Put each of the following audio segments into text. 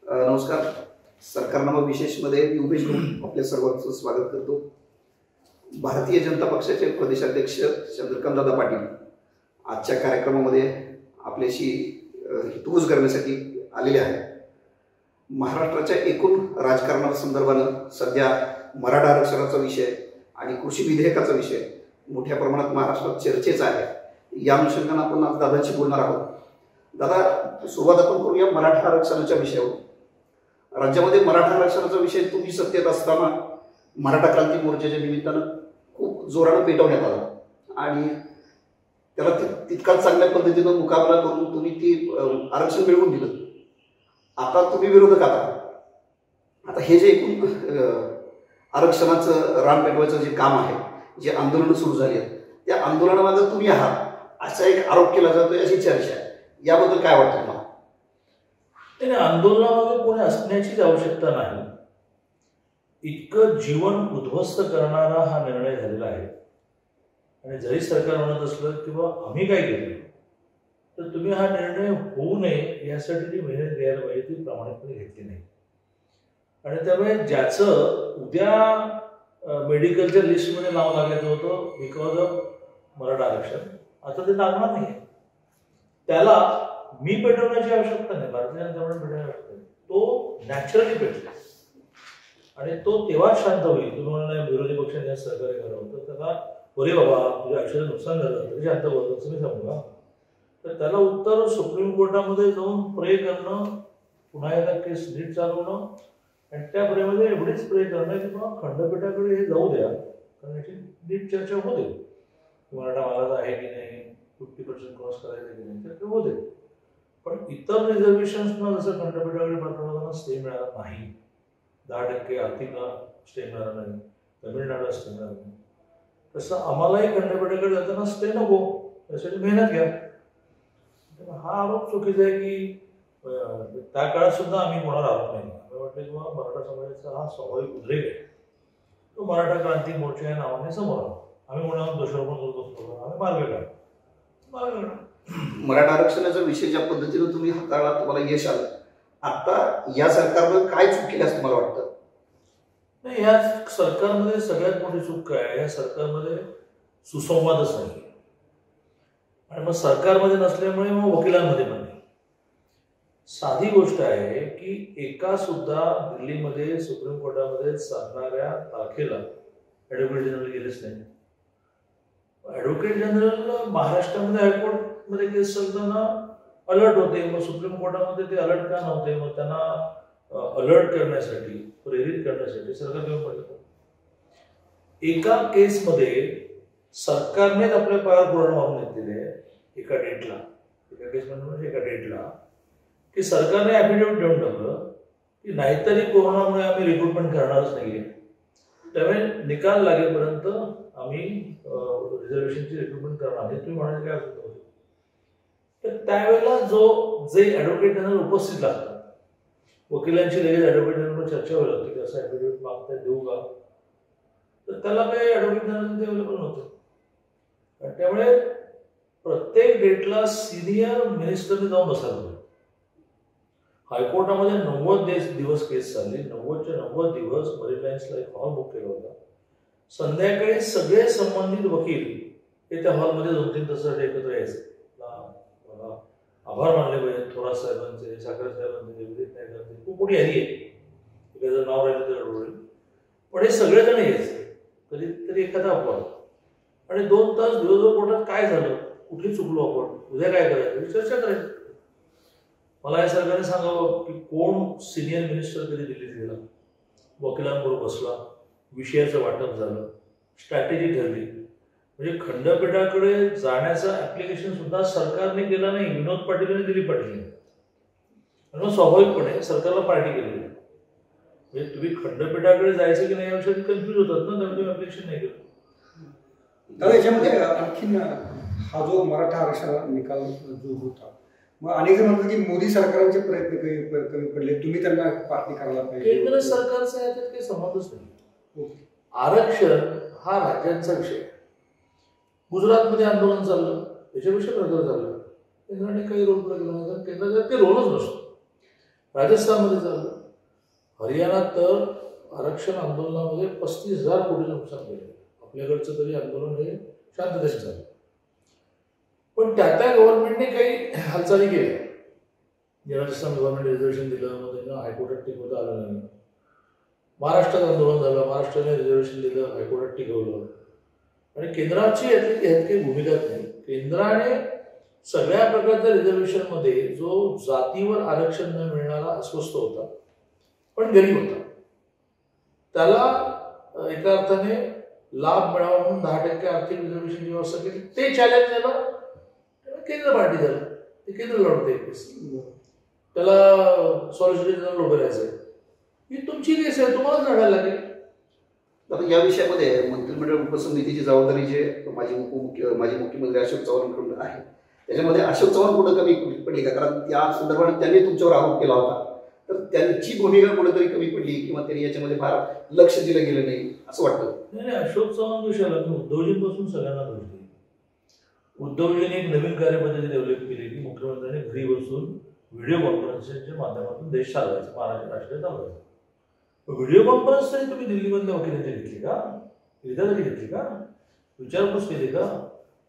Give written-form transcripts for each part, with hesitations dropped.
नमस्कार. सरकारनामा विशेषमध्ये मी उमेश आपल्या सर्वांचं स्वागत करतो. भारतीय जनता पक्षाचे प्रदेशाध्यक्ष चंद्रकांत दादा पाटील आजच्या कार्यक्रमामध्ये आपल्याशी हितगुज करण्यासाठी आलेले आहेत. महाराष्ट्राच्या एकूण राजकारणासंदर्भानं सध्या मराठा आरक्षणाचा विषय आणि कृषी विधेयकाचा विषय मोठ्या प्रमाणात महाराष्ट्रात चर्चेचा आहे. या अनुषंगाने आपण आज दादांशी बोलणार आहोत. दादा, सुरुवात आपण करूया मराठा आरक्षणाच्या विषयावर. राज्यामध्ये मराठा आरक्षणाचा विषय तुम्ही सत्तेत असताना मराठा क्रांती मोर्चाच्या निमित्तानं खूप जोरानं पेटवण्यात आला आणि त्याला तितकाच चांगल्या पद्धतीनं मुकाबला करून तुम्ही ती आरक्षण मिळवून दिलं. आता तुम्ही विरोधक आता हे जे एकूण आरक्षणाचं रान पेटवायचं जे काम आहे, जे आंदोलनं सुरू झाली आहेत, त्या आंदोलनामध्ये तुम्ही आहात असा एक आरोप केला जातोय, अशी चर्चा आहे. याबद्दल काय वाटतं तुम्हाला? त्याने आंदोलनामध्ये कोणी असण्याचीच आवश्यकता नाही. इतकं जीवन उद्ध्वस्त करणारा हा निर्णय झालेला आहे. आणि जरी सरकार म्हणत असलं किंवा आम्ही काय केलं तर तुम्ही हा निर्णय होऊ नये यासाठी जी मेहनत घ्यायला पाहिजे ती प्रामाणिकपणे घेतली नाही. आणि त्यामुळे ज्याचं उद्या मेडिकलच्या लिस्टमध्ये नाव लागायचं होतं बिकॉज ऑफ मराठा आरक्षण, आता ते लागणार नाही. त्याला मी पेटवण्याची आवश्यकता नाही, भारतीय जनता पार्टी पेटवण्याची आवश्यकता नाही. तो नॅचरली पेटला आणि तो तेव्हाच शांत होईल. तुम्ही म्हणाला विरोधी पक्षाने या सहकार्य करावं तर त्याला बरे बाबा तुझ्या अक्षर नुकसान झालं तरी शांत बोलतो असं मी सांगू. तर त्याला उत्तर सुप्रीम कोर्टामध्ये जाऊन प्रे करणं, पुन्हा एकदा केस नीट चालवणं आणि त्या प्रेमध्ये एवढीच प्रे करणं की किंवा खंडपीठाकडे हे जाऊ द्या, कारण याची नीट चर्चा होते. मराठा मालाचा आहे की नाही, 50% क्रॉस करायचं की नाही तर ते होते. पण इतर रिझर्वेशन्सना जसं खंडपीठाकडे पाठवताना स्टे मिळाला नाही, 10% आर्थिकला स्टे मिळाला नाही, तमिळनाडूला स्टे मिळाला नाही, तसं आम्हालाही खंडपीठाकडे जाताना स्टे नको, त्यासाठी मेहनत घ्या. हा आरोप चुकीचा आहे की त्या काळात सुद्धा आम्ही कोणाला आरोप नाही. आम्ही म्हटलं किंवा मराठा समाजाचा हा स्वाभाविक उद्रेक आहे, तो मराठा क्रांती मोर्चा या नावाने समोर आला. आम्ही कोणाला दोषारोपण करत असतो, आम्ही मार्ग काढतो. मराठा आरक्षणाचा विषय ज्या पद्धतीने तुम्ही हाताळला, तुम्हाला यश आलं. आता या सरकारनं काय चूक केली असं तुम्हाला वाटतं? नाही, या सरकारमध्ये सगळ्यात मोठी चूक काय आहे, या सरकारमध्ये सुसंवादच नाही. आणि मग सरकारमध्ये नसल्यामुळे मग वकिलांमध्ये पण नाही. साधी गोष्ट आहे की एका सुद्धा दिल्लीमध्ये सुप्रीम कोर्टामध्ये चालणाऱ्या तारखेला ॲडव्होकेट जनरल गेलेच नाही. ॲडव्होकेट जनरल महाराष्ट्रामध्ये हायकोर्टमध्ये केस चालताना अलर्ट होते, मग सुप्रीम कोर्टामध्ये ते अलर्ट का नव्हते? मग त्यांना अलर्ट करण्यासाठी, प्रेरित करण्यासाठी सरकार घेऊन पडलं. एका केसमध्ये सरकारनेच आपल्या पायावर पूर्ण मारून घेतलेले आहे एका डेटला, एका केसमध्ये एका डेटला, की सरकारने ॲफिडेव्हिट देऊन टाकलं की नाहीतरी कोरोनामुळे आम्ही रिक्रुटमेंट करणारच नाहीये, त्यामुळे निकाल लागेपर्यंत आम्ही रिझर्वेशनची रिक्रुटमेंट करणार नाही. तुम्ही म्हणायचं काय असं होतं. तर त्यावेळेला जे ॲडव्होकेट जनरल उपस्थित लागतात, वकिलांची लगेच ॲडव्होकेट जनरल चर्चा व्हायला लागते की असं ॲफिडेव्हिट मागताय, देऊ का? तर त्याला काही ॲडव्होकेट जनरल ते अवेलेबल नव्हतं. त्यामुळे प्रत्येक डेटला सिनियर मिनिस्टरने जाऊन बसायला होतं. हायकोर्टामध्ये 90 दिवस केस चालली, 90च्या 90 दिवस मरीन लाईन्सला एक हॉल बुक केला होता. संध्याकाळी सगळे संबंधित वकील हे त्या हॉलमध्ये 2-3 तासासाठी एकत्र यायचे. आभार मानले पाहिजे थोरात साहेबांचे, साखरे साहेबांचे, विदित नाईकांचे, खूप मोठी यादी आहे, एखादं नाव राहिलं तर अडवळेल. पण हे सगळेजण यायचे, कधीतरी एखादा अपवाद. आणि 2 तास दिवसभर कोर्टात काय झालं, कुठे चुकलो आपण, उद्या काय करायचं चर्चा करायची. मला या सरकारने सांगावं की कोण सिनियर मिनिस्टर कधी दिल्लीत गेला, वकिलांबरोबर बसला, विषयाचं वाटप झालं, स्ट्रॅटेजी ठरली. म्हणजे खंडपीठाकडे जाण्याचं ऍप्लिकेशन सुद्धा सरकारने केलं नाही, विनोद पाटील आणि दिलीप पाटील. आणि मग स्वाभाविकपणे सरकारला पार्टी केली. म्हणजे तुम्ही खंडपीठाकडे जायचं की नाही याविषयी कन्फ्युज होतात ना, त्यामुळे तुम्ही ऍप्लिकेशन नाही केलं. दादा, याच्यामध्ये आणखीन हा जो मराठा आरक्षण निकाल जो होता, मग अनेक जण म्हणतात की मोदी सरकारचे प्रयत्न कमी पडले, तुम्ही त्यांना पार्टी करायला पाहिजे. केंद्र सरकारचा याच्यात काही संबंधच नाही. आरक्षण हा राज्यांचा विषय. गुजरातमध्ये आंदोलन चाललं, त्याच्यापेक्षा प्रकार झालं, केंद्राने काही रोल प्ले केला नाही, केंद्राचा ते रोलच नसतो. राजस्थानमध्ये झालं, हरियाणात तर आरक्षण आंदोलनामध्ये 35,000 कोटी नुकसान केलं. आपल्याकडचं तरी आंदोलन हे शांततेत झालं, पण त्या गव्हर्नमेंटने काही हालचाली केल्या. राजस्थान गव्हर्नमेंट रिझर्वेशन दिलं, मग त्यांना हायकोर्टात टिकवता आलं नाही. महाराष्ट्रात आंदोलन झालं, महाराष्ट्राने रिझर्वेशन दिलं, हायकोर्टात टिकवलं. आणि केंद्राची यात काही भूमिकाच नाही. केंद्राने सगळ्या प्रकारच्या रिझर्वेशनमध्ये जो जातीवर आरक्षण न मिळणारा अस्वस्थ होता पण गरीब होता, त्याला एका अर्थाने लाभ मिळावा म्हणून 10% आर्थिक रिझर्वेशनची व्यवस्था केली. ते चॅलेंज झालं, केंद्र पार्टी झालं, ते केंद्र लढते केस. त्याला सॉलिसिटर जनरल उभं राहायचं. ही तुमची केस आहे, तुम्हालाच लढायला लागेल. आता या विषयामध्ये मंत्रिमंडळ उपसमितीची जबाबदारी जे माजी मुख्यमंत्री अशोक चव्हाणांकडून आहे, त्याच्यामध्ये अशोक चव्हाण कुठं कमी पडली का? कारण त्या संदर्भात त्यांनी तुमच्यावर आरोप केला होता, तर त्यांची भूमिका कुठेतरी कमी पडली किंवा त्यांनी याच्यामध्ये फार लक्ष दिलं गेलं नाही असं वाटतं? नाही, अशोक चव्हाण विषयाला मी उद्धवजींपासून सगळ्यांना दोष दिले. उद्धवजींनी एक नवीन कार्यपद्धती डेव्हलप केली की मुख्यमंत्र्यांनी घरी बसून व्हिडिओ कॉन्फरन्सच्या माध्यमातून देश चालवायचा, महाराष्ट्र राष्ट्रीय चालवायचा. व्हिडिओ कॉन्फरन्स तरी तुम्ही दिल्लीमधल्या वकिलांची घेतली का? तरी घेतली का? विचारपूस केली का?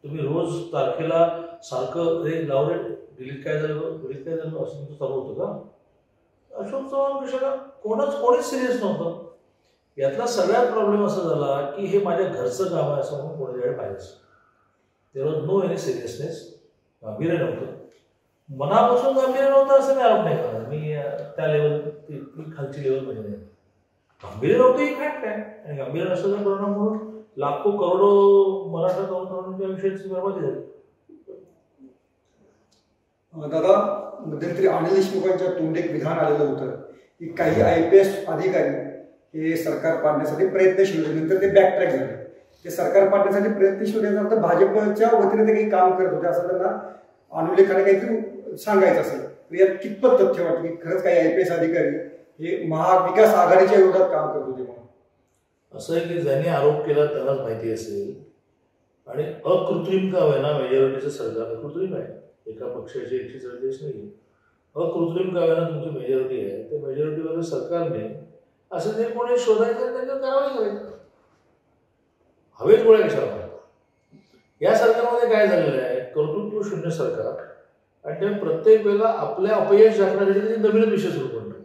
तुम्ही रोज तारखेला सारखं रे लाव रे दिल्लीत काय झालं असं तुमचं चालू होतं का? अशोक चव्हाण विषयाला कोणीच सिरियस नव्हतं. यातला सगळ्यात प्रॉब्लेम असा झाला की हे माझ्या घरचं काम आहे असं म्हणून कोणाकडे पाहिजे. तेव्हा नो एनी सिरियसनेस, गांभीर्य नव्हतं, मनापासून गांभीर्य नव्हतं असं मी आरोप नाही करणार. मी त्या लेवल ती खालची लेवल म्हणजे नाही. गांभीर्य नव्हतं ही फॅक्ट आहे. आणि गांभीर्य नसल्याचा परिणाम म्हणून लाखो करोडो मराठा तरुणांच्या विषयाची बर्बादी झाली. दादा, मध्यंतरी अनिल देशमुखांच्या तोंडी एक विधान आलेलं होतं की काही IPS अधिकारी हे सरकार पाडण्यासाठी प्रयत्नशील होते, नंतर ते बॅकट्रॅक झाले. ते सरकार पाडण्यासाठी प्रयत्नशील होते, भाजपच्या वतीने ते काही काम करत होते असं त्यांना अनुलेखाने काहीतरी सांगायचं असेल. यात कितपत तथ्य वाटतं की खरंच काही IPS अधिकारी हे महाविकास आघाडीच्या विरोधात काम करत होते म्हणून? असं आहे की ज्यांनी आरोप केला त्यांनाच माहिती असेल. आणि अकृत्रिम का होईना मेजॉरिटीचं सरकार कृत्रिम आहे, एका पक्षाची 144 नाही. अकृत्रिम का होईना तुमची मेजॉरिटी आहे, त्या मेजॉरिटीवर सरकारने असं जे कोणी शोधायचं त्यांच्यावर कारवाई करायची. हवेत गोळ्या कशाला मारतात? या सरकारमध्ये काय झालेलं आहे, कर्तृत्व शून्य सरकार. आणि ते प्रत्येक वेळेला आपल्या अपयश दाखवण्यासाठी नवीनच विषय सुरू करणार.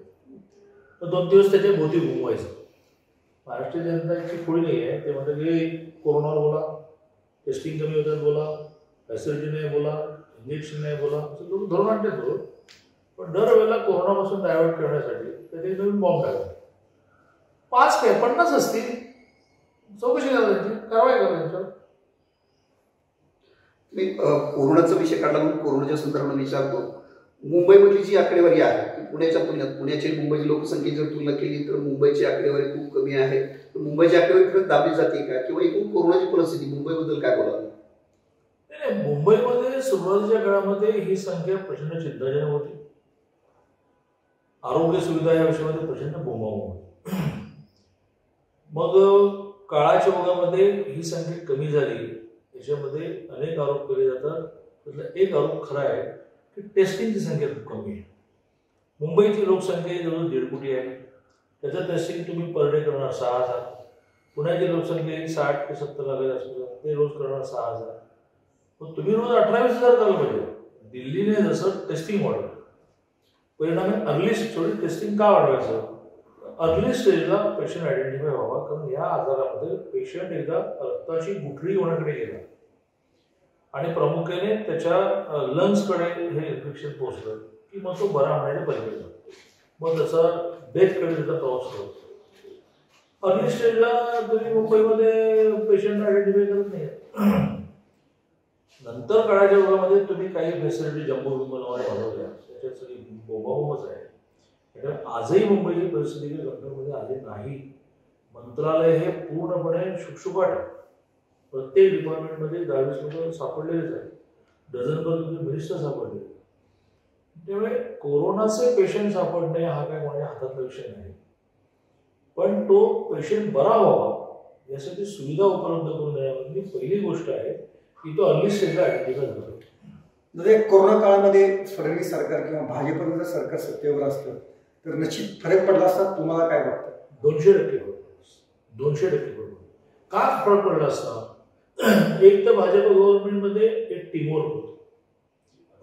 तर 2 दिवस त्याच्या भोवती घुमवायचं. महाराष्ट्रीय जनताची खोडी नाही आहे. ते म्हणतात की कोरोनावर बोला, टेस्टिंग कमी होतात बोला, फॅसिलिटी नाही बोला, इंजेक्शन नाही बोला, असं धरून आणतात बरोबर. पण दरवेळेला कोरोनापासून डायव्हर्ट करण्यासाठी त्याचे नवीन बॉम्ब टाकतात. 5 काय 50 असतील, चौकशी करा त्यांची, कारवाई करा त्यांच्यावर. मी कोरोनाचा विषय काढला म्हणून कोरोनाच्या संदर्भात विचारतो. मुंबईमधली जी आकडेवारी आहे ती पुण्याच्या तुलनेत, पुण्याची मुंबईची लोकसंख्येची जर तुलना केली तर मुंबईची आकडेवारी खूप कमी आहे. तर मुंबईची आकडेवारी खरंच दाबली जाते का, किंवा एकूण कोरोनाची परिस्थिती मुंबईबद्दल काय बोलावी? नाही, मुंबईमध्ये सुरुवातीच्या काळामध्ये ही संख्या प्रचंड चिंताजनक होती. आरोग्य सुविधा या विषयामध्ये प्रचंड बोंबाबोंब होती. मग काळाच्या ओघामध्ये ही संख्या कमी झाली. याच्यामध्ये अनेक आरोप केले जातात. त्यातला एक आरोप खरा आहे की टेस्टिंगची संख्या खूप कमी आहे. मुंबईची लोकसंख्या जवळ 1.5 कोटी आहे. त्याचं टेस्टिंग तुम्ही पर डे करणार 6,000. पुण्याची लोकसंख्या 60 ते 70 लाख असतो, ते रोज करणार 6,000. मग तुम्ही रोज 18-20,000 करायला पाहिजे. दिल्लीने जसं टेस्टिंग वाढवलं, परिणामी अर्ली थोडी टेस्टिंग का वाढवायचं? अर्ली स्टेजला पेशंट आयडेंटिफाय व्हावा. कारण या आजारामध्ये पेशंट एकदा रक्ताची गुठळी होण्याकडे गेला आणि प्रामुख्याने त्याच्या लंग्सकडे हे इन्फेक्शन पोहोचलं की मग तो बरा होण्याच्या पलीकडे जातो. मग त्याचा डेथकडे त्याचा प्रवास होतो. अर्ली स्टेजला तुम्ही मुंबईमध्ये पेशंट आयडेंटिफाय करत नाही. नंतर काळाच्या ओघामध्ये तुम्ही काही फॅसिलिटी जम्बो विमानाने वाढवल्या, त्याच्यात सगळी बोंबाबोंबच आहे. आजही मुंबईची परिस्थिती कंट्रोलमध्ये आली नाही. मंत्रालय हे पूर्णपणे शुकशुकाट आहे. प्रत्येक डिपार्टमेंटमध्ये 22 लोक सापडलेलेच आहेत. डझनभर तुमचे मिनिस्टर सापडले. त्यामुळे कोरोनाचे पेशंट सापडणे हा काय माझ्या हातातला विषय नाही. पण तो पेशंट बरा व्हावा यासाठी सुविधा उपलब्ध करून देण्यामध्ये पहिली गोष्ट आहे की तो अर्ली स्टेजला आयडेंटिफाय करतो. जर कोरोना काळामध्ये फडणवीस सरकार किंवा भाजपचं सरकार सत्तेवर असतं तर निश्चित फरक पडला असता. तुम्हाला काय वाटतं? 200% फरक पडला. 200% फरक पडला. का फरक पडला असता? एक तर भाजप गव्हर्नमेंटमध्ये एक टीमवर्क होतं,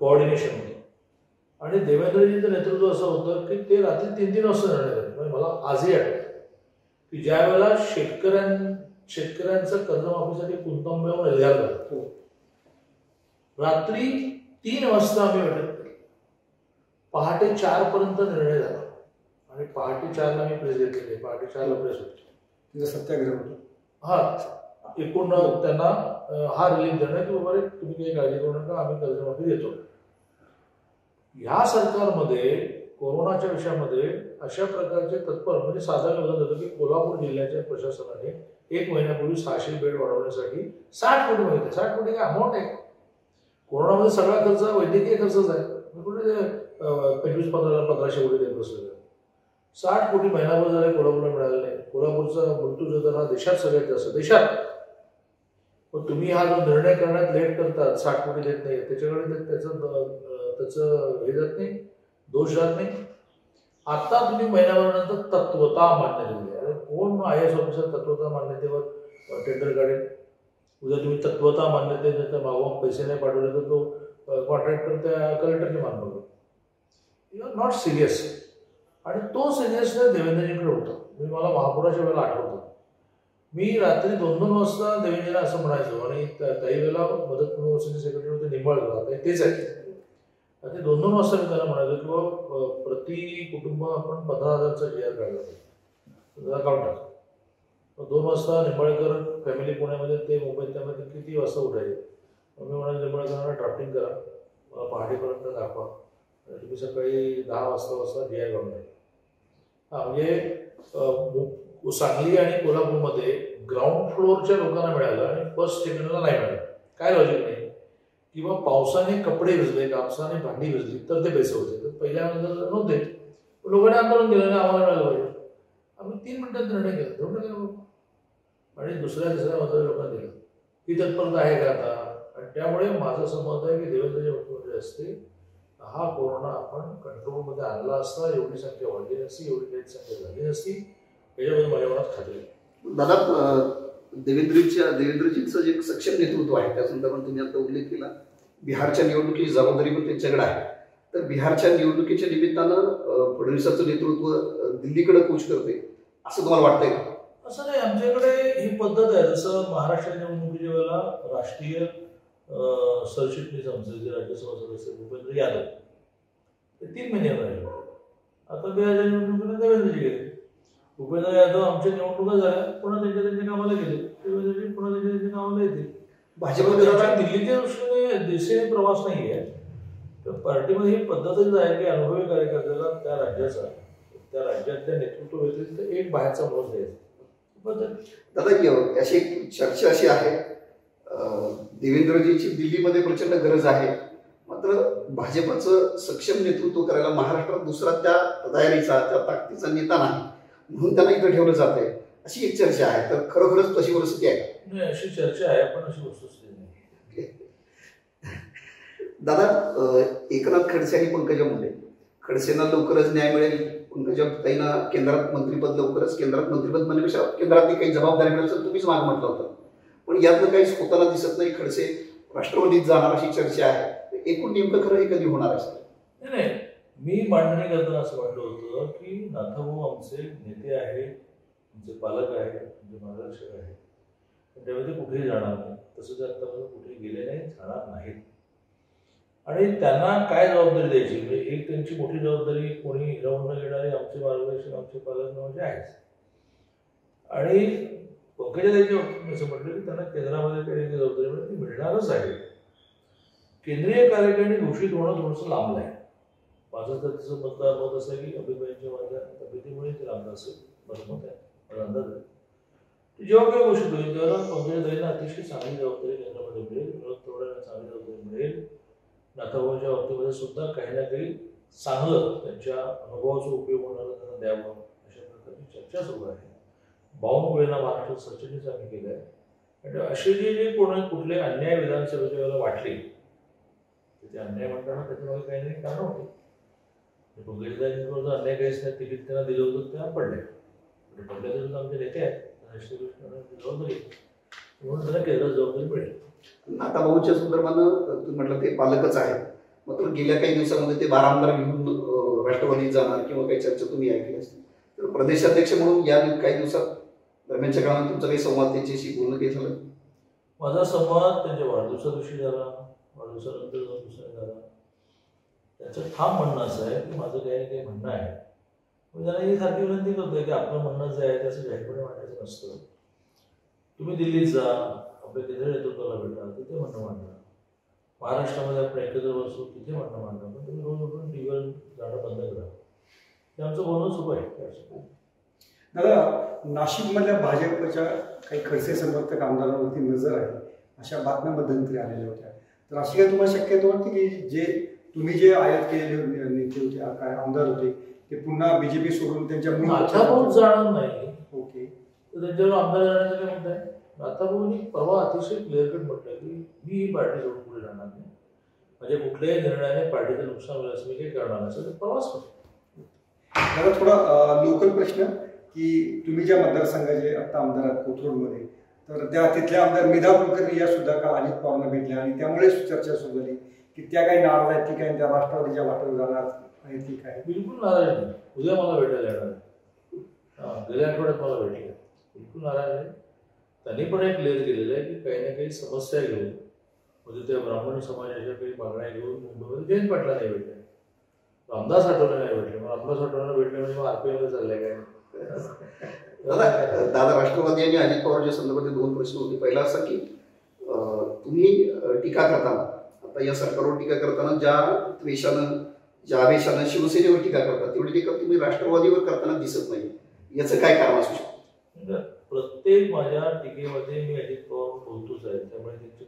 कोऑर्डिनेशन होतं, आणि देवेंद्रजींचं नेतृत्व असं होतं की ते रात्री 3-3 वाजता निर्णय झाले. म्हणजे मला आजही आठवतं की ज्या वेळेला शेतकऱ्यांचं कर्जमाफीसाठी पुनर्मिळवून एल्गार झालं, रात्री 3 वाजता आम्ही बैठक केली. पहाटे 4 पर्यंत निर्णय झाला आणि पहाटे 4ला मी प्रेस घेतलेली. पहाटे 4ला प्रेस होती. तिथं सत्याग्रह होतं. हा एकूण त्यांना हा रिलीफ देणं की बाबा तुम्ही काही काळजी करू नका, आम्ही कर्जमाफी देतो. ह्या सरकारमध्ये कोरोनाच्या विषयामध्ये अशा प्रकारचे तत्पर, म्हणजे साधारण उदाहरण देतो की कोल्हापूर जिल्ह्याच्या प्रशासनाने 1 महिन्यापूर्वी 600 बेड वाढवण्यासाठी 60 कोटी मागितले. 60 कोटी काय अमाऊंट आहे? कोरोनामध्ये सगळा खर्च वैद्यकीय खर्चच आहे. कुठे 25-15,000-1500 कोटी देत बसलेलं. 60 कोटी महिनाभर झाले कोल्हापूरला मिळाले नाही. कोल्हापूरचा मृत्यू दर हा देशात सगळ्यात जास्त, देशात. पण तुम्ही हा जो निर्णय करण्यात लेट करतात, 60 कोटी देत नाही, त्याच्याकडे त्याचं हे जात नाही, दोष जात नाही. आता तुम्ही महिन्याभरानंतर तत्वता मान्य दिली. अरे कोण IAS ऑफिसर तत्वता मान्यतेवर टेंडर काढेल? उद्या तुम्ही तत्वता मान्यते मागून पैसे नाही पाठवले तर तो कॉन्ट्रॅक्टर त्या कलेक्टरने मानवलं. You are not serious. आणि तो सिरियसनेस देवेंद्रजींकडे होता. मी मला महापुराच्या वेळेला आठवतं, मी रात्री 2-2 वाजता देवेंद्रजींना असं म्हणायचो, आणि काही वेळेला मदत पुनर्वसनाचे सेक्रेटरी होते निंबाळकर, आता तेच आहे. ते 2-2 वाजता मी त्यांना म्हणायचो की बाबा प्रति कुटुंब आपण 15,000चा GR काढला पाहिजे, अकाउंट टाकतो. 2 वाजता निंबाळकर फॅमिली पुण्यामध्ये, ते मुंबईत, त्यामध्ये किती वाजता उठायचे. मी म्हणाले निंबाळकरांना ड्राफ्टिंग करा, मला पहाटेपर्यंत दाखवा, आणि तुम्ही सकाळी 10 वाजता GR काढून द्या. म्हणजे सांगली आणि कोल्हापूरमध्ये ग्राउंड फ्लोअरच्या लोकांना मिळालं आणि फर्स्ट सेकंडला नाही मिळालं. काय लॉजिक नाही? किंवा पावसाने कपडे भिजले, कापसाने भांडी भिजली तर ते पैसे होते. तर पहिल्या नव्हते, लोकांनी आंदोलन केलं नाही, आम्हाला मिळालं पाहिजे. आम्ही 3 मिनिटात निर्णय केला, आणि दुसऱ्या तिसऱ्या मताच्या लोकांना दिलं. ही तत्परता आहे का आता? आणि त्यामुळे माझं असं मत आहे की देवेंद्रजी मुख्यमंत्री असते, हा कोरोना आपण कंट्रोलमध्ये आणला असता, एवढी संख्या वाढली नसती, एवढी काही संख्या झाली नसती, याच्यामध्ये माझ्या मनात खात्री आहे. दादा, देवेंद्रजींचं जे सक्षम नेतृत्व आहे त्या संदर्भात तुम्ही आता उल्लेख केला. बिहारच्या निवडणुकीची जबाबदारी पण त्यांच्याकडे आहे. तर बिहारच्या निवडणुकीच्या निमित्तानं फडणवीसांचं नेतृत्व दिल्लीकडे कूच करते असं तुम्हाला वाटतंय का? असं नाही, आमच्याकडे ही पद्धत आहे. जसं महाराष्ट्र निवडणुकीच्या वेळेला राष्ट्रीय सरचिटणीस आमचे जे राज्यसभा सदस्य भूपेंद्र यादव ते 3 महिने राहिले. आता बिहारच्या निवडणुकीला देवेंद्रजी गेले. भूपेंद्र यादव आमच्या निवडणुका झाल्या, पुन्हा त्यांच्या कामाला गेले. देवेंद्रजी पुन्हा त्यांच्या कामाला येते. भाजपमध्ये दिल्लीच्या दृष्टीने दिशेने प्रवास नाही आहे. तर पार्टीमध्ये ही पद्धतच आहे की अनुभवी कार्यकर्त्याला त्या राज्यातल्या नेतृत्व व्यतिरिक्त एक बाहेरचा माणूस द्यायचा. दादा, अशी एक चर्चा अशी आहे, देवेंद्रजीची दिल्लीमध्ये प्रचंड गरज आहे, मात्र भाजपचं सक्षम नेतृत्व करायला महाराष्ट्रात दुसरा त्या तयारीचा, त्या ताकदीचा नेता नाही, म्हणून त्यांना इथं ठेवलं जात आहे, अशी एक चर्चा आहे. तर खरोखरच तशी परिस्थिती आहे? नाही, अशी चर्चा आहे, पण अशी वस्तुस्थिती नाही. दादा, एकनाथ खडसे आणि पंकजा मुंडे, खडसेंना लवकरच न्याय मिळेल, पंकजाताईंना केंद्रात मंत्रिपद, लवकरच केंद्रात मंत्रिपद म्हणण्यापेक्षा केंद्रातली काही जबाबदारी मिळेल असं तुम्हीच माग म्हटलं होतं, पण यातनं काहीच होताना दिसत नाही. खडसे राष्ट्रवादीत जाणार अशी चर्चा आहे. एकूण नेमकं खरं हे कधी होणार आहे? नाही, मी मांडणी करताना असं म्हटलं होतं की नाथाभाऊ आमचे नेते आहे, आमचे पालक आहे, आमचे मार्गदर्शक आहे, त्यामध्ये कुठेही जाणार नाही. तसं ते आत्तापर्यंत कुठेही गेले नाही, जाणार नाहीत. आणि त्यांना काय जबाबदारी द्यायची? म्हणजे एक त्यांची मोठी जबाबदारी कोणी हिरावून न घेणारे आमचे मार्गदर्शक, आमचे पालक म्हणजे आहेच. आणि पंकजाताईंच्या बाबतीत असं म्हटलं की त्यांना केंद्रामध्ये काही जबाबदारी मिळेल, ती मिळणारच आहे. केंद्रीय कार्यकारिणी घोषित होणं थोडंसं लांबलं आहे. माझं तर तिचं मत असं आहे की अभिप्रायांच्या माझ्या तब्येतीमुळे ते लांबलं असेल, माझं मत आहे, माझा अंदाज आहे. जेव्हा केव्हा घोषित होईल तेव्हा पंकजाताईंना अतिशय चांगली जबाबदारी केंद्रामध्ये मिळेल, विनोद तोडे चांगली जबाबदारी मिळेल. नाथाभाऊंच्या बाबतीमध्ये सुद्धा काही ना काही चांगलं त्यांच्या अनुभवाचा उपयोग होणारा त्यांना द्यावा, अशा प्रकारची चर्चा सुरू आहे. बावनकुळेंना महाराष्ट्र सरचिटणीस आम्ही केलं आहे. आणि असे जे कुठले अन्याय विधानसभेच्या वेळेला वाटले, ते अन्याय म्हणताना त्याच्यामध्ये काही ना काही कारण होते. पंकजाताईंवर जर अन्याय काहीच नाही, तिकीट त्यांना दिलं होतं तेव्हा पडले. पंकजाताई आमचे नेते आहेत, जबाबदारी म्हणून त्यांना केंद्रात जबाबदारी मिळेल. नाता भाऊच्या संदर्भानं तुम्ही म्हटलं ते पालकच आहेत, मात्र गेल्या काही दिवसामध्ये ते 12 आमदार घेऊन राष्ट्रवादीत जाणार किंवा काही चर्चा तुम्ही ऐकली असतील, तर प्रदेशाध्यक्ष म्हणून या काही दिवसात दरम्यानच्या काळात तुमचा काही संवाद त्यांच्याशी बोलणं काही झालं? माझा संवाद त्यांच्या वाढदिवसा दिवशी झाला, वाढदिवसानंतर दुसरा झाला. त्यांचं ठाम म्हणणं असं आहे की माझं काही म्हणणं आहे. मी त्यांना ही सारखी विनंती करतोय की आपलं म्हणणं जे आहे त्याचं जाहीरपणे मांडायचं नसतं. तुम्ही दिल्लीत जा, आपल्या केंद्रीय नेतृत्वाला भेटा, तिथे म्हणणं मांडा. महाराष्ट्रामध्ये आपण एकत्र बसू, तिथे म्हणणं मांडा. पण तुम्ही रोज उठून टीव्हीवर जाणं बंद करा. हे आमचं बोलणं सुरू आहे. दादा, नाशिकमधल्या भाजपच्या काही खडसे समर्थक आमदारांवरती नजर आहे अशा बातम्या मध्यंतरी आलेल्या होत्या. तर अशी काय तुम्हाला शक्यता वाटते की तुम्ही जे आयात केलेले नेते होते, काय आमदार होते, ते पुन्हा बीजेपी सोडून त्यांच्या नाथाभाऊ जाणार नाही? ओके, तर त्यांच्यावर आमदार जाण्याचं काय म्हणत आहे? नाथाभाऊंनी परवा अतिशय क्लिअर कट म्हटलं की मी ही पार्टी सोडून पुढे जाणार नाही, म्हणजे कुठल्याही निर्णयाने पार्टीचं नुकसान होईल असं मी काही करणार नाही. तर परवाच दादा, थोडा लोकल प्रश्न की तुम्ही ज्या मतदारसंघाचे आता आमदार आहात कोथरूडमध्ये, तर तिथल्या आमदार मेधा कुलकर्णी या सुद्धा काल अजित पवारांना भेटल्या आणि त्यामुळे चर्चा सुरू झाली की त्या काही नाराज आहेत की काय त्या राष्ट्रवादीच्या वाटेवर जाणार आहेत की काय? बिलकुल नाराज नाही. उद्या मला भेटायला येणार आहे. गेल्या आठवड्यात मला भेटले, बिलकुल नाराज नाही. त्यांनी पण हे क्लिअर केलेलं आहे की काही ना काही समस्या घेऊन, म्हणजे त्या ब्राह्मण समाजाच्या काही मागण्या घेऊन मुंबईमध्ये जयंत पाटला नाही भेटले, रामदास आठवले नाही भेटले, मग रामदास आठवले भेटले म्हणजे मग आरपीआयमध्ये चाललंय काय? दादा, राष्ट्रवादी आणि अजित पवारच्या संदर्भात 2 प्रश्न होते. पहिला असा की तुम्ही टीका करताना, आता या सरकारवर टीका करताना ज्या द्वेषानं, ज्या आवेशानं शिवसेनेवर टीका करतात, तेवढी टीका तुम्ही राष्ट्रवादीवर करताना दिसत नाही. याचं काय कारण असू शकतं? प्रत्येक माझ्या टीकेमध्ये मी अजित पवार बोलतोच आहे. त्यामुळे त्यांचे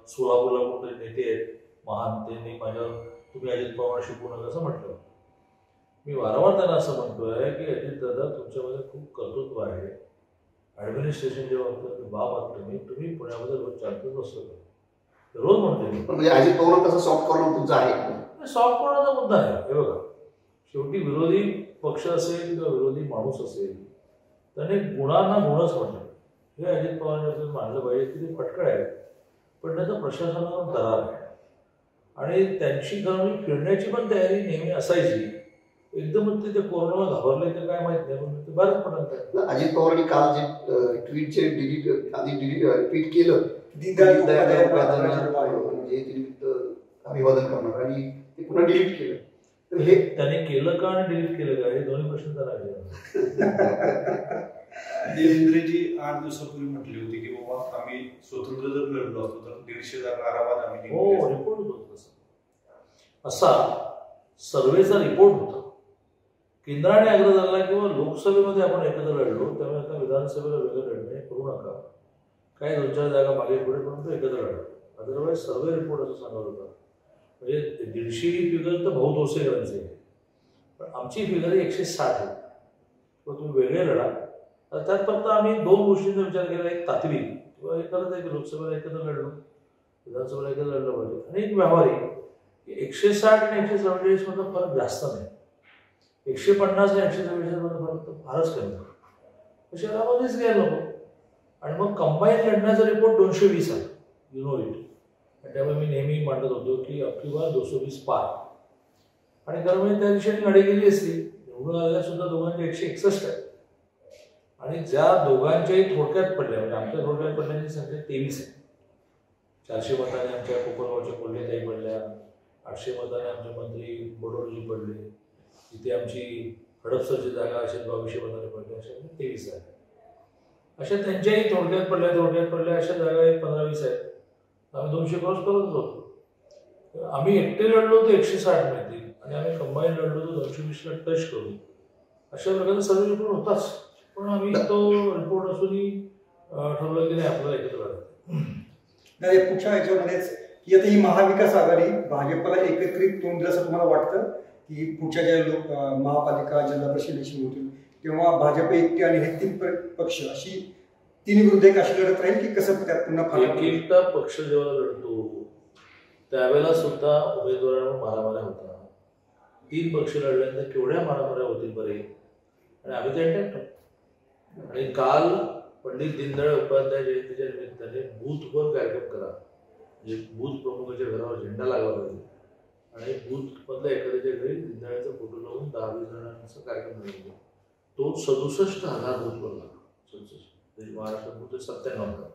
सोलापूरला कोणतरी नेते आहेत महान, त्यांनी माझ्यावर तुम्ही अजित पवार शिकू नका असं म्हटलं. मी वारंवार त्यांना असं म्हणतोय की अजित दादा, तुमच्यामध्ये खूप कर्तृत्व आहे. ऍडमिनिस्ट्रेशनच्या बाबतीत बाब आहात तुम्ही पुण्यामध्ये रोज 4 तास बसतो, रोज म्हणते मी. म्हणजे अजित पवार तसं सॉफ्ट कॉर्नर तुमचं आहे? सॉफ्ट कॉर्नरचा मुद्दा आहे. हे बघा, शेवटी विरोधी पक्ष असेल किंवा विरोधी माणूस असेल, त्याने गुणांना गुणच म्हटलं. हे अजित पवारांनी मानलं पाहिजे की ते फटकळ आहे, पण त्याचा प्रशासनावर दरार आहे आणि त्यांची घराने फिरण्याची पण तयारी नेहमी असायची. एकदम ते कोरोनाला घाबरले तर काय माहित नाही, पण ते बरंच पडत. अजित पवारांनी काल जे ट्विटचे ट्विट केलं, अभिवादन करणार आणि ते पुन्हा डिलीट केलं, तर हे त्याने केलं का आणि डिलीट केलं का हे दोन्ही प्रश्न त्याला आले. देवेंद्रजी 8 दिवसापूर्वी म्हटली होती की बाबा आम्ही स्वतंत्र जर लढलो असतो तर 150 जागा आरामात आम्ही रिपोर्ट होतो असा सर्वेचा रिपोर्ट होता. केंद्राने आग्रह झाला किंवा लोकसभेमध्ये आपण एकत्र लढलो, त्यामुळे आता विधानसभेला वेगळं लढणे करू नका, काही 2-4 जागा मागे पुढे परंतु एकत्र लढा. अदरवाईज सर्वे रिपोर्ट असं सांगत होता. म्हणजे 150 ही फिगर तर भाऊ दोसेकरांची आहे, पण आमची फिगर 160 आहे. पण तुम्ही वेगळे लढा. त्यात फक्त आम्ही 2 गोष्टींचा विचार केला, एक तात्विक किंवा हे करत आहे की लोकसभेला एकत्र लढलो, विधानसभेला एकत्र लढलं पाहिजे, आणि एक व्यावहारिक 160 आणि 147 मधला फरक जास्त नाही. 150 आणि 147 मधला फरक तर फारच कमी. शहरामध्येच घ्यायला नको. आणि मग कंबाईन लढण्याचा रिपोर्ट 220 आहे, यु नो इट. त्यामुळे मी नेहमी मांडत होतो की किंवा 220 पार. आणि खरं म्हणजे त्या दिवशी लढाई गेली असती, निवडून आलेल्या सुद्धा दोघांचे 161 आहे. आणि ज्या दोघांच्याही थोडक्यात पडल्या, म्हणजे आमच्या थोडक्यात पडल्याची संख्या 23 आहे. 400 मताने आमच्या कोकणगावच्या कोल्हेताई पडल्या, 800 मताने आमचे मंत्री बोडोलजी पडले, इथे आमची हडपसरची जागा अशा 2200 मताने पडल्या, अशा 23 आहे. अशा त्यांच्याही थोडक्यात पडल्या अशा जागा 15-20 आहेत. आम्ही 200 क्रॉस करतच होतो. आम्ही एकटे लढलो तर 160 मिळतील आणि आम्ही कंबाईन लढलो तर 220ला टच करू, अशा प्रकारचा सर्व रिपोर्ट होताच. पण आम्ही तो रिपोर्ट असूनही ठरवलं की नाही आपल्याला एकत्र लढायचं. पुढच्या याच्यामध्येच की आता ही महाविकास आघाडी भाजपला एकत्रित तोंड दिलं असं तुम्हाला वाटतं की पुढच्या ज्या महापालिका जिल्हा परिषद इलेक्शन होतील तेव्हा भाजप एकटी आणि हे 3 पक्ष अशी 3 विरुद्ध 1 अशी लढत राहील की कसं त्यात पुन्हा एकटा पक्ष जेव्हा लढतो त्यावेळेला सुद्धा उमेदवारांवर मारामाऱ्या होतात. 3 पक्ष लढल्यानंतर केवढ्या मारामाऱ्या होतील बरे, आणि आम्ही ते इंटॅक्ट. आणि काल पंडित दीनदयाळ उपाध्याय जयंतीच्या निमित्ताने बूथवर कार्यक्रम करा, म्हणजे बूथ प्रमुखाच्या घरावर झेंडा लागला पाहिजे आणि बूथ मधल्या एखाद्याच्या घरी दीनदयाळचा फोटो लावून 10-20 जणांचा कार्यक्रम झाला. तो 67,000 बूथ भरला. 67 महाराष्ट्रात बूथ 97,000.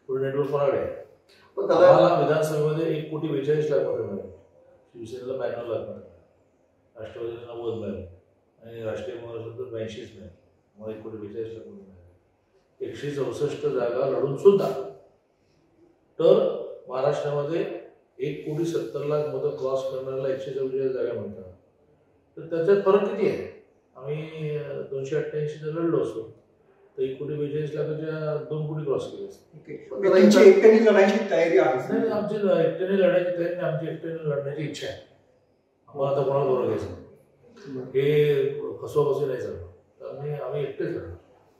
पुढे नेटवर्क कोणाकडे आहे. आम्हाला विधानसभेमध्ये 1,42,00,000 मतं मिळाली. शिवसेनेला 92 लाख मतं, राष्ट्रवादीला 90 मिळाली आणि राष्ट्रीय महाराष्ट्रात 82 मिळाली. मला 1,42,00,000 मतं मिळाली. 164 जागा लढून सुद्धा. तर महाराष्ट्रामध्ये 1,70,00,000 मतं क्रॉस करणाऱ्याला 144 जागा मिळतात. तर त्याच्यात फरक किती आहे. आम्ही 288 जर लढलो असतो तर 1,42,00,000 2 कोटी क्रॉस केले असते. एकट्याने लढायची तयारी आहे. नाही, आमची एकट्याने लढायची तयारी नाही, आमची एकट्याने लढण्याची इच्छा आहे. आम्हाला आता कोणाला बरोबर घ्यायचं, हे फसवाफसवी नाही चालणार, आम्ही एकटेच लढणार.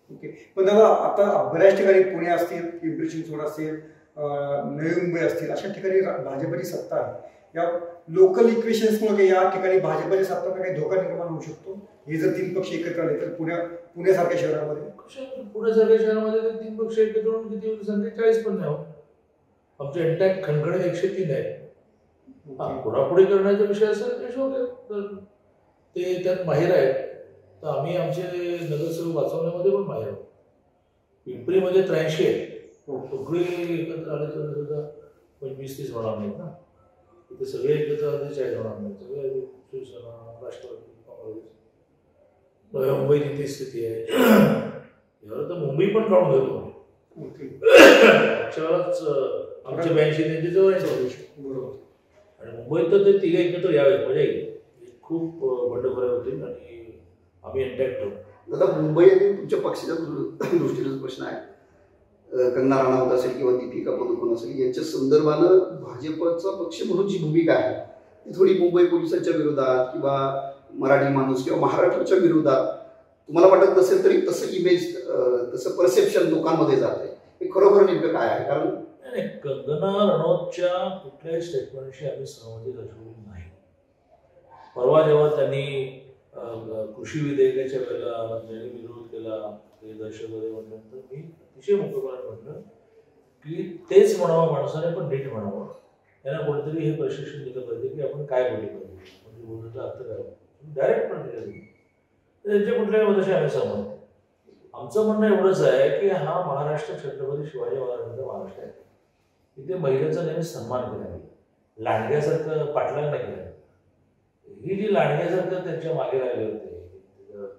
ओके. पण दादा आता बऱ्याच ठिकाणी पुणे असतील, पिंपरी चिंचवड असेल, नवी मुंबई असतील, अशा ठिकाणी भाजपची सत्ता आहे. या लोकल इक्वेशन्समुळे या ठिकाणी भाजपच्या सत्तांना काही धोका निर्माण होऊ शकतो. हे जर 3 पक्ष एकत्र आले तर पुण्यासारख्या शहरामध्ये, पुण्यासारख्या शहरामध्ये 3 पक्ष एकत्र होऊन किती होती संख्या 40 पण नाही. आमच्या इंटॅक्ट खणखणे 103 आहे. पुढापुढी करण्याचा विषय असेल तर शोधेल, तर ते त्यात माहीर आहेत. तर आम्ही आमचे नगरसेवक वाचवण्यामध्ये पण माहीर आहोत. पिंपरीमध्ये 83 आहे. सगळे एकत्र आले तर सुद्धा 25-30 होणार नाहीत ना. तिथे सगळे एकत्र आले 40 होणार नाही. सगळे शिवसेना, राष्ट्रवादी, काँग्रेस. मुंबईत इथे स्थिती आहे. यावर तर मुंबई पण काढून घेतो. मागच्या वेळाच आमचे 82 त्यांचे जवळ बरोबर. आणि मुंबईत तर ते तिघे एकत्र यावेत, मजा येईल. खूप बंडखोऱ्या होतील आणि आम्ही इंटॅक्ट होतो. दादा, मुंबई आणि तुमच्या पक्षाच्या दृष्टीने प्रश्न आहे. कंगना राणावत असेल किंवा दीपिका पदुकोण असेल, यांच्या संदर्भानं भाजपचा पक्ष म्हणून जी भूमिका आहे ती थोडी मुंबई पोलिसांच्या विरोधात किंवा मराठी माणूस किंवा महाराष्ट्राच्या विरोधात तुम्हाला वाटत नसेल तरी तसं इमेज, तसं परसेप्शन लोकांमध्ये जाते. हे खरोखर नेमकं काय आहे? कारण नाही, कंगना रनौतच्या कुठल्याही स्टेटमेंटशी आम्ही सहमती दर्शवली नाही. परवा जेव्हा त्यांनी कृषी विधेयकाच्या वेळेला ज्यांनी विरोध केला, ते दहशतवादी म्हटल्यानंतर मी अतिशय मोकळेपणाने म्हटलं की तेच म्हणावं माणसाने, पण नीट म्हणावं. त्यांना कोणीतरी हे प्रशिक्षण दिलं पाहिजे की आपण काय बोलले पाहिजे, म्हणजे बोलण्याचा अर्थ करावा. डायरेक्ट पण दिलं त्यांच्या कुठल्याही मताशी आम्ही सहमत. आमचं म्हणणं एवढंच आहे की हा महाराष्ट्र छत्रपती शिवाजी महाराजांचा महाराष्ट्र आहे. इथे महिलेचा नेहमी सन्मान केला, लांडग्यासारखं पाठलाग नाही केला. ही जी लांडग्यासारखं त्यांच्या मागे राहिले होते,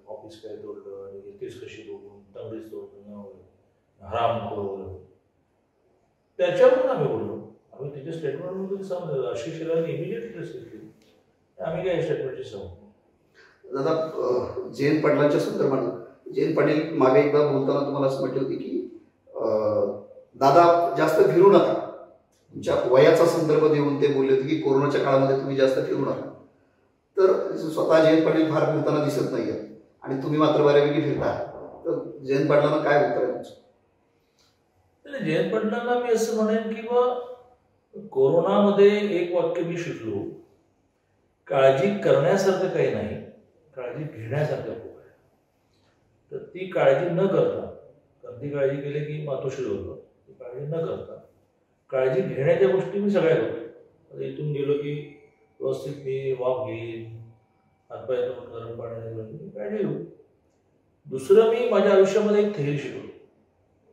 ऑफिस काय तोडलं आणि येतेच कशी बघून तंगडीच तोडलं, हरामखोर, त्याच्यावरून आम्ही बोललो. आम्ही त्याच्या स्टेटमेंटमध्ये समजलं अशी शिराने इमिजिएटली रिस्क केली. आम्ही काय स्टेटमेंटची समजतो. दादा, जयंत पाटलांच्या संदर्भानं जयंत पाटील मागे एकदा बोलताना तुम्हाला असं म्हटले होते की दादा जास्त फिरू नका. तुमच्या वयाचा संदर्भ देऊन ते बोलले होते की कोरोनाच्या काळामध्ये तुम्ही जास्त फिरू नका. तर स्वतः जयंत पाटील फार फिरताना दिसत नाही आणि तुम्ही मात्र बऱ्यापैकी फिरता. तर जयंत पाटलांना काय उत्तर आहे तुमचं? जयंत पाटलांना मी असं म्हणेन की कोरोनामध्ये एक वाक्य मी शिकलो, काळजी करण्यासारखं काही नाही, काळजी घेण्यासारखं खूप आहे. तर ती काळजी न करता, ती काळजी केली की मातोश्री होतं, ती काळजी न करता काळजी घेण्याच्या गोष्टी मी सगळ्या करतो. इथून गेलो की व्यवस्थित मी वाफ घेईन, हातपाय धुवून गरम पाण्याने काळजी घेऊ. दुसरं, मी माझ्या आयुष्यामध्ये एक थेअरी शिकलो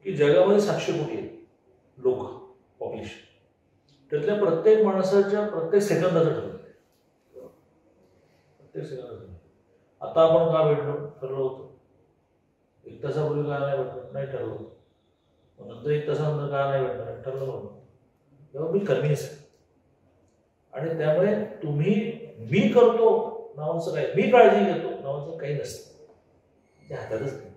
की जगामध्ये 700 कोटी आहेत लोक, पॉप्युलेशन. त्यातल्या प्रत्येक माणसाच्या प्रत्येक सेकंदाचं ठरलं, प्रत्येक सेकंदाचं. आता आपण का भेटलो ठरलं होतं, 1 तासापूर्वी का नाही भेटलं नाही ठरलं होतं, नंतर 1 तासानंतर का नाही भेटणार ठरलं नव्हतं. तेव्हा मी कन्व्हिन्स आहे. आणि त्यामुळे तुम्ही मी करतो नावाचं काय, मी काळजी घेतो नावाचं काही नसतं, ते हातातच नाही.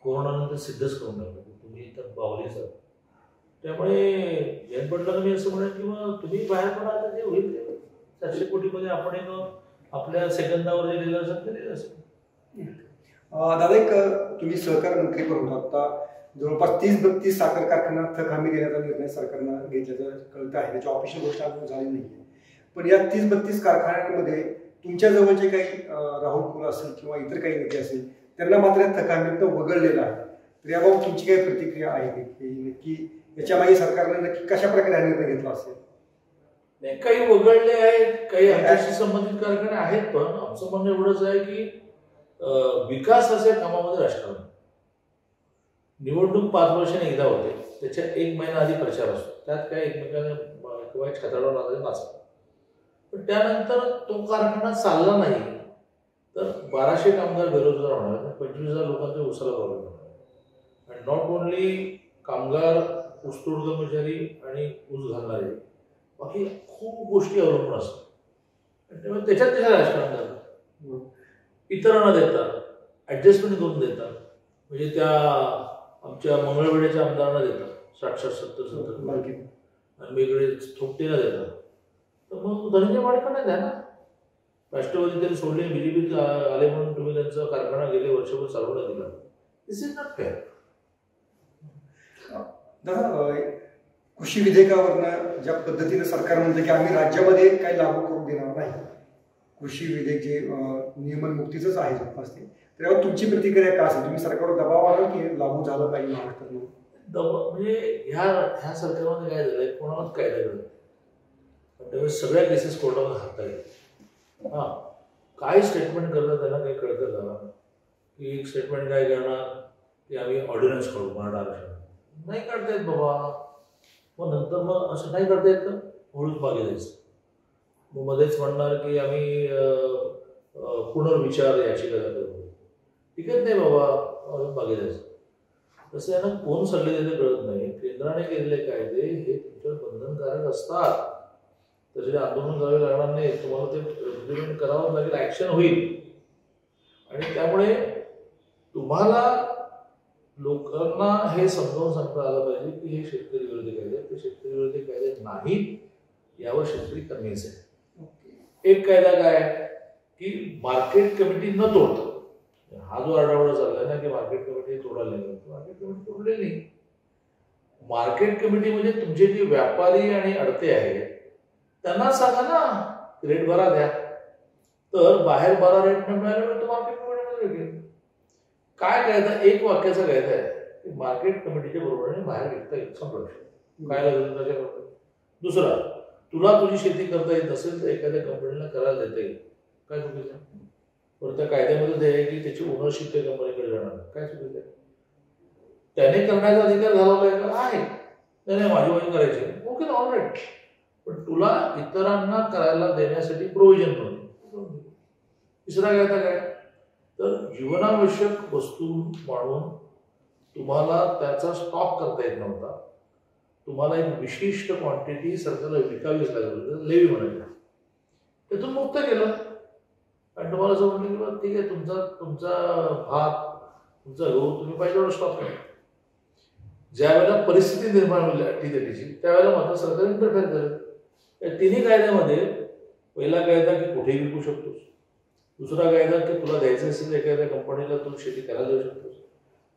कोरोनानंतर सिद्धच करून टाकलं तुम्ही तर बावलीच आहात. त्यामुळे जयंत पाटलांना मी असं म्हणेन किंवा तुम्ही बाहेर पडा, आता जे होईल ते 700 कोटीमध्ये आपण एक आपल्या सेकंदावर जे लिहिलं असेल ते लिहिलं असेल. दादा, एक तुम्ही सहकार मंत्री पण होता. आता जवळपास 30-32 साखर कारखान्यांना थक हमी देण्याचा निर्णय सरकारनं घेतल्याचं कळतं आहे. त्याची ऑफिशियल गोष्ट अजून झाली नाही. पण या 30-32 कारखान्यांमध्ये तुमच्या जवळचे काही राहुल कुल असेल किंवा इतर काही नेते असेल त्यांना मात्र थकामीतनं वगळलेलं आहे. तर याबाबत तुमची काही प्रतिक्रिया आहे की नक्की याच्यामागे सरकारने नक्की कशा प्रकारे हा निर्णय घेतला असेल? नाही, काही वगळले आहेत, काही आमच्याशी संबंधित कारखाने आहेत, पण आमचं म्हणणं एवढंच आहे की विकासाच्या कामामध्ये राजकारण. निवडणूक 5 वर्षांनी एकदा होते, त्याच्या 1 महिना आधी प्रचार असतो, त्यात काय एकमेकांना किंवा छाताडा नाचत. पण त्यानंतर तो कारखाना चालला नाही तर 1200 कामगार बेरोजगार होणार, 25,000 लोकांच्या उसाला प्रॉब्लेम होणार. आणि नॉट ओनली कामगार, ऊसतोड कर्मचारी आणि ऊस घालणारे, बाकी खूप गोष्टी अवलंबून असतात. त्यामुळे त्याच्यात राजकारण करतात, इतरांना देतात, ॲडजस्टमेंट करून देतात. म्हणजे त्या आमच्या मंगळवेढ्याच्या आमदारांना देतात 60-70 आणि वेगळे थोपटेला देतात. तर मग धनंजय माडेकरांना द्या ना. राष्ट्रवादी त्यांनी सोडले, बीजेपीत आले म्हणून तुम्ही त्यांचा कारखाना गेले वर्षभर चालवण्यात दिला. दिस इज नॉट फेअर. दादा, कृषी विधेयकावरनं ज्या पद्धतीनं सरकार म्हणतं की आम्ही राज्यामध्ये काही लागू करून देणार नाही, कृषी विधेयक जे नियमनमुक्तीचंच आहे असते, तर यावर तुमची प्रतिक्रिया काय असेल? तुम्ही सरकारवर दबाव आणा की लागू झालं पाहिजे महाराष्ट्रात? दबाव म्हणजे ह्या सरकारमध्ये काय झालंय, कोणालाच कायदा करत, त्यामुळे सगळ्या केसेस कोर्टावर हाताळले. हां, काय स्टेटमेंट करतात त्यांना काही कळतं का? की एक स्टेटमेंट काय करणार की आम्ही ऑर्डिनन्स काढू मराठा आरक्षण, नाही काढता येत बाबा. मग नंतर मग असं नाही करता येत का, हळूच मागे जायचं. मग मध्येच म्हणणार की आम्ही पुनर्विचार याचिका करू, ठीक आहे नाही बाबा, मागे जायचं. तसं यांना कोण सल्ले देते कळत नाही. केंद्राने केलेले कायदे हे तुमच्यावर बंधनकारक असतात, त्याचे आंदोलन करावे लागणार नाही, तुम्हाला ते इम्प्लिमेंट करावं लागेल, ॲक्शन होईल. आणि त्यामुळे तुम्हाला लोकांना हे समजावून सांगता आलं पाहिजे की हे शेतकरी विरोधी कायदे आहेत, ते शेतकरी विरोधी कायदे नाहीत, यावर शेतकरी कन्व्हिन्स आहे. एक कायदा काय आहे की मार्केट कमिटी न तोडता, हा जो आढावा चाललाय ना की मार्केट कमिटी तोडायला नाही, मार्केट कमिटी तोडलेली नाही. मार्केट कमिटी म्हणजे तुमचे जे व्यापारी आणि अडते आहेत त्यांना सांगा ना रेट बरा द्या, तर बाहेर बरा रेट न मिळाल्यामुळे तो मार्केट कमिटीमध्ये विकेल. काय कायदा, एक वाक्याचा कायदा आहे की मार्केट कमिटीच्या बरोबरीने बाहेर विकता येईल, संपलं. काय लागेल त्याच्याबरोबर. दुसरा, तुला तुझी शेती करता येत नसेल तर एखाद्या कंपनीला करायला देता येईल, काय चुकीचं? बरं, त्या कायद्यामध्ये ते आहे की त्याची ओनरशिप त्या कंपनीकडे जाणार, काय चुकीचं आहे? त्याने करण्याचा अधिकार घालवलाय का? आहे. नाही माझी करायची, ओके ना, ऑलराईट. पण तुला इतरांना करायला देण्यासाठी प्रोव्हिजन नव्हती. तिसरा कायदा काय, तर जीवनावश्यक वस्तू म्हणून तुम्हाला त्याचा स्टॉक करता येत नव्हता, तुम्हाला एक विशिष्ट क्वांटिटी सरकारला विकावीच लागली, लेवी म्हणायचं, त्यातून मुक्त केलं. आणि तुम्हाला असं म्हटलं की ठीक आहे, तुमचा भात, तुमचा गहू तुम्ही पाहिजे एवढं स्टॉक करा. ज्या वेळेला परिस्थिती निर्माण होईल अटीतटीची, त्यावेळेला मात्र सरकार इंटरफेअर करेल. या तिन्ही कायद्यामध्ये पहिला कायदा की कुठेही विकू शकतोस, दुसरा कायदा की तुला द्यायचं असेल एखाद्या कंपनीला तू शेती करायला देऊ शकतोस,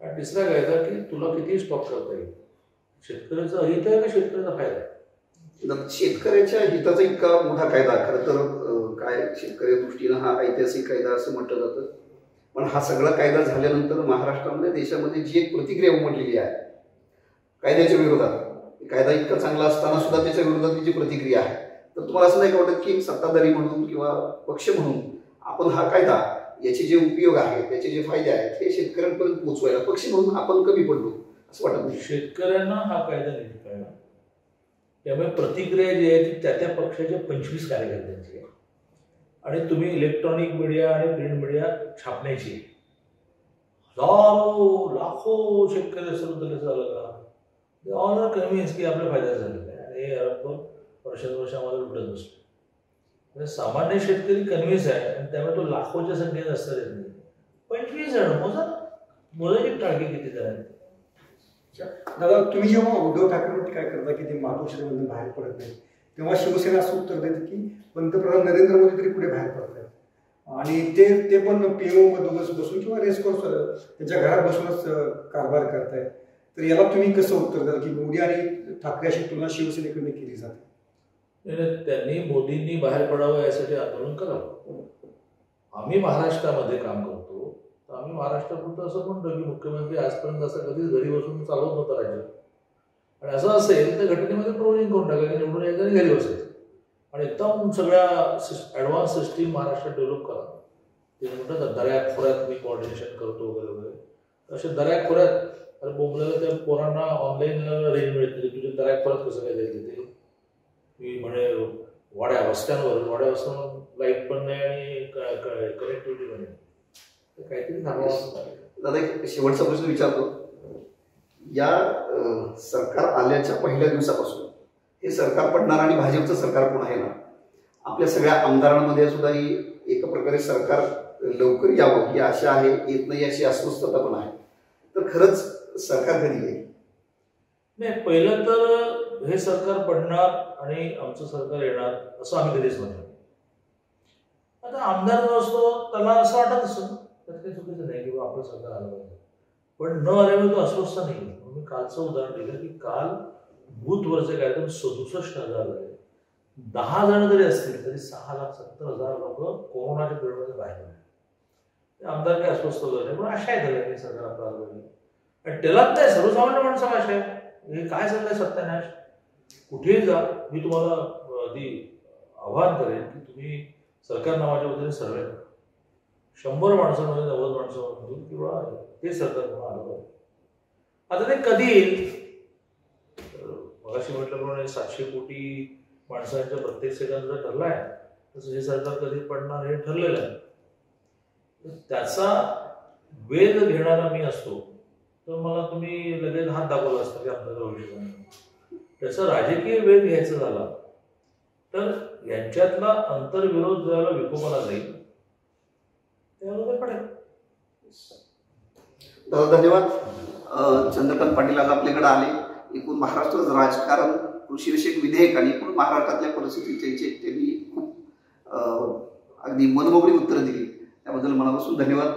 आणि तिसरा कायदा की तुला कितीही स्टॉक करता येईल. शेतकऱ्याचा हित आहे का शेतकऱ्याचा फायदा आहे? शेतकऱ्याच्या हिताचा इतका मोठा कायदा, खरं तर काय शेतकरी दृष्टीनं हा ऐतिहासिक कायदा असं म्हटलं जातं. पण हा सगळा कायदा झाल्यानंतर महाराष्ट्रामध्ये, देशामध्ये जी एक प्रतिक्रिया उमटलेली आहे कायद्याच्या विरोधात, कायदा इतका चांगला असताना सुद्धा त्याच्या विरोधात जी प्रतिक्रिया आहे, तर तुम्हाला असं नाही का वाटत की सत्ताधारी म्हणून किंवा पक्ष म्हणून आपण हा कायदा, याचे जे उपयोग आहेत, त्याचे जे फायदे आहेत, हे शेतकऱ्यांपर्यंत पोहोचवायला पक्ष म्हणून आपण कमी पडलो असं वाटत नाही? शेतकऱ्यांना हा कायदा नाही कळला, त्यामुळे प्रतिक्रिया जी आहे ती त्या पक्षाच्या 25 कार्यकर्त्यांची आहे. आणि तुम्ही इलेक्ट्रॉनिक मीडिया आणि प्रिंट मीडिया छापण्याची हजारो लाखो शेतकरी असं झालं का, ते ऑल आर कन्व्हिन्स की आपल्या फायदा झालेला आहे आणि हे वर्षानुवर्ष आम्हाला लुटत नसतो. म्हणजे सामान्य शेतकरी कन्व्हिन्स आहे आणि त्यामुळे तो लाखोच्या संख्येत असता येत नाही. 25 जण मोजाची टाळगी किती जणांनी. दादा, तुम्ही जेव्हा उद्धव ठाकरेंवरती काय करता की ते मातोश्रीमधून बाहेर पडत नाही, तेव्हा शिवसेना असं उत्तर देते की पंतप्रधान नरेंद्र मोदी तरी पुढे बाहेर पडत आहेत, आणि ते पण पीएमओ मध्ये बसून किंवा रेसकोर्स त्यांच्या घरात बसूनच कारभार करतायत. तर याला तुम्ही कसं उत्तर द्याल की मोदी आणि ठाकरे अशी तुलना शिवसेनेकडे केली जाते? त्यांनी मोदींनी बाहेर पडावं यासाठी आंदोलन करावं. आम्ही महाराष्ट्रामध्ये काम करतो तर आम्ही महाराष्ट्रापुरतं असं म्हणतो की मुख्यमंत्री आजपर्यंत असं कधीच घरी बसून चालवत नव्हतं राज्य. आणि असं असेल तर घटनेमध्ये प्रोव्हिजन करून टाका की निवडून यायचं आणि घरी बसायचं आणि एकदम सगळ्या ॲडव्हान्स सिस्टीम महाराष्ट्रात डेव्हलप करा. ते म्हणतात दऱ्यात खोऱ्यात मी कोऑर्डिनेशन करतो वगैरे वगैरे. असे दऱ्यात खोऱ्यात अरे बोंबलेलं त्या पोरांना ऑनलाईन रेंज मिळते. तुझे दऱ्यात खोऱ्यात कसं काय जायचं ते मी म्हणे वाड्या वस्त्यांवर लाईट पण नाही आणि कनेक्टिव्हिटी पण नाही. काहीतरी थांबावं. दादा एक शेवटचा प्रश्न विचारतो. या सरकार आल्याच्या पहिल्या दिवसापासून हे सरकार पडणार आणि भाजपचं सरकार पण आहे ना, आपल्या सगळ्या आमदारांमध्ये सुद्धा ही एका प्रकारे सरकार लवकर यावं ही आशा आहे, येत नाही अशी अस्वस्थता पण आहे. तर खरंच सरकार कधी येईल? नाही, पहिलं तर हे सरकार पडणार आणि आमचं सरकार येणार असं आम्ही कधीच म्हणतो. आता आमदार जो असतो त्याला असं वाटत असतं त्यात काही चुकीचं नाही की आपलं सरकार आलं पाहिजे, पण न आल्यामुळे तो अस्वस्थ नाही. म्हणून मी कालचं उदाहरण दिलं की काल बूथवरचे कार्यक्रम 67,000 झाले. 10 जण जरी असतील तरी 6,70,000 लोक कोरोनाच्या पिरियडमध्ये बाहेर आले. ते आमदार काही अस्वस्थ होत नाही, पण आशा आहे त्याला की सरकार आपलं आलं पाहिजे. आणि त्याला काय सर्वसामान्य माणसाला आशा आहे. हे काय चाललंय सत्यानाश, कुठेही जा. मी तुम्हाला आधी आवाहन करेन की तुम्ही सरकार नावाच्या वतीने सर्वे करा. 100 माणसांमध्ये 90 माणसांमधून किंवा ते सरकार म्हणून आलं पाहिजे. आता ते कधी येईल? मगाशी म्हटल्याप्रमाणे 700 कोटी माणसांच्या प्रत्येक सेकंदाचा ठरला आहे, तसं हे सरकार कधी पडणार हे ठरलेलं आहे. त्याचा वेध घेणारा मी असतो तर मला तुम्ही लगेच हात दाखवला असता की आमचा भविष्य. त्याचा राजकीय वेध घ्यायचा झाला तर यांच्यातला अंतर्विरोध ज्याला विकोपाला जाईल त्यावेळेला पडेल. दादा धन्यवाद. चंद्रकांत पाटील आज आपल्याकडे आले. एकूण महाराष्ट्राचं राजकारण, कृषीविषयक विधेयक आणि एकूण महाराष्ट्रातल्या परिस्थितीचे त्यांनी खूप अगदी मनमोकळी उत्तरं दिली. त्याबद्दल मनापासून धन्यवाद.